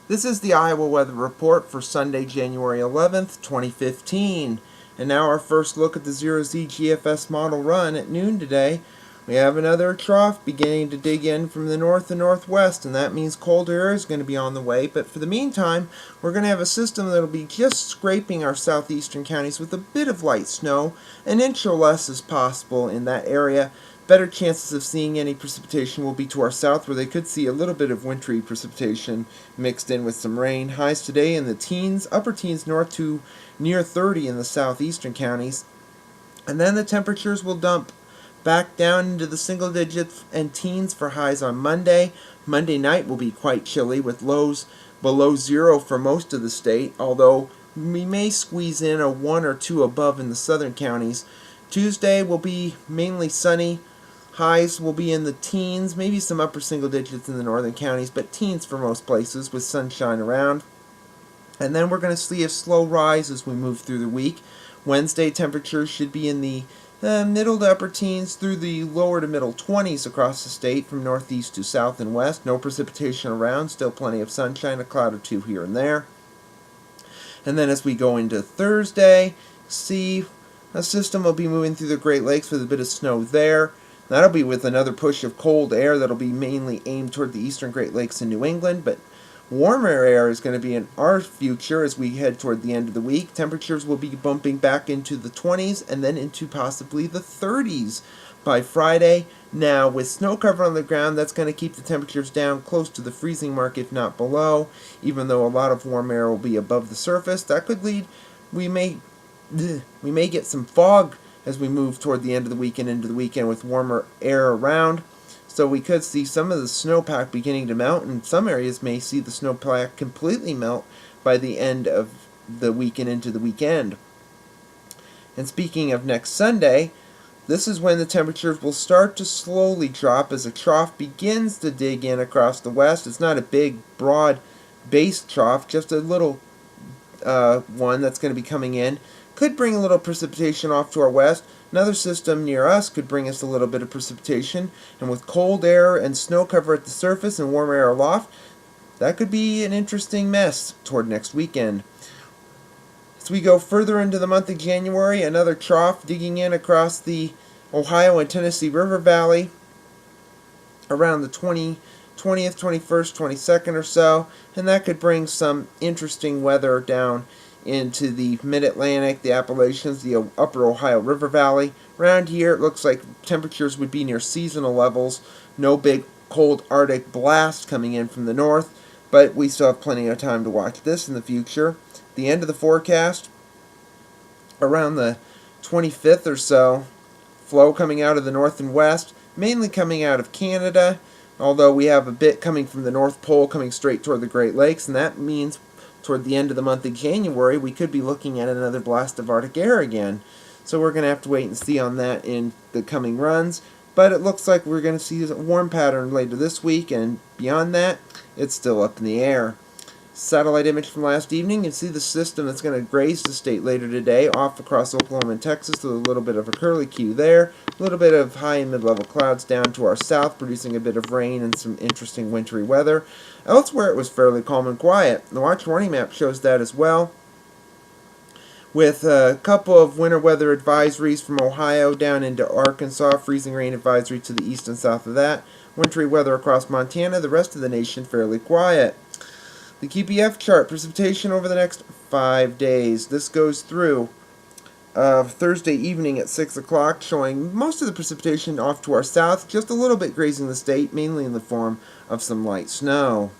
This is the Iowa Weather Report for Sunday, January 11th, 2015. And now our first look at the 0Z GFS model run at noon today. We have another trough beginning to dig in from the north and northwest, and that means cold air is going to be on the way. But for the meantime, we're going to have a system that will be just scraping our southeastern counties with a bit of light snow. An inch or less is possible in that area. Better chances of seeing any precipitation will be to our south, where they could see a little bit of wintry precipitation mixed in with some rain. Highs today in the teens, upper teens north to near 30 in the southeastern counties. And then the temperatures will dump back down into the single digits and teens for highs on Monday. Monday night will be quite chilly with lows below zero for most of the state, although we may squeeze in a 1 or 2 above in the southern counties. Tuesday will be mainly sunny. Highs will be in the teens, maybe some upper single digits in the northern counties, but teens for most places with sunshine around. And then we're going to see a slow rise as we move through the week. Wednesday temperatures should be in the middle to upper teens through the lower to middle 20s across the state from northeast to south and west. No precipitation around, still plenty of sunshine, a cloud or two here and there. And then as we go into Thursday, see a system will be moving through the Great Lakes with a bit of snow there. That'll be with another push of cold air that'll be mainly aimed toward the eastern Great Lakes in New England, but warmer air is going to be in our future as we head toward the end of the week. Temperatures will be bumping back into the 20s and then into possibly the 30s by Friday. Now, with snow cover on the ground, that's going to keep the temperatures down close to the freezing mark, if not below, even though a lot of warm air will be above the surface. That could lead, we may get some fog as we move toward the end of the week and into the weekend with warmer air around. So we could see some of the snowpack beginning to melt, and some areas may see the snowpack completely melt by the end of the week and into the weekend. And speaking of next Sunday, this is when the temperatures will start to slowly drop as a trough begins to dig in across the west. It's not a big, broad base trough, just a little one that's going to be coming in. Could bring a little precipitation off to our west. Another system near us could bring us a little bit of precipitation, and with cold air and snow cover at the surface and warm air aloft, that could be an interesting mess toward next weekend. As we go further into the month of January, another trough digging in across the Ohio and Tennessee River Valley around the 20th, 21st, 22nd or so, and that could bring some interesting weather down into the mid-Atlantic, the Appalachians, the upper Ohio River Valley. Around here, it looks like temperatures would be near seasonal levels. No big cold Arctic blast coming in from the north, but we still have plenty of time to watch this in the future. The end of the forecast, around the 25th or so, flow coming out of the north and west, mainly coming out of Canada, although we have a bit coming from the North Pole coming straight toward the Great Lakes, and that means toward the end of the month of January, we could be looking at another blast of Arctic air again. So we're going to have to wait and see on that in the coming runs. But it looks like we're going to see a warm pattern later this week, and beyond that, it's still up in the air. Satellite image from last evening, you can see the system that's going to graze the state later today, off across Oklahoma and Texas with a little bit of a curlicue there, a little bit of high and mid-level clouds down to our south, producing a bit of rain and some interesting wintry weather. Elsewhere, it was fairly calm and quiet. The watch warning map shows that as well, with a couple of winter weather advisories from Ohio down into Arkansas, freezing rain advisory to the east and south of that, wintry weather across Montana, the rest of the nation fairly quiet. The QPF chart, precipitation over the next 5 days. This goes through Thursday evening at 6 o'clock, showing most of the precipitation off to our south, just a little bit grazing the state, mainly in the form of some light snow.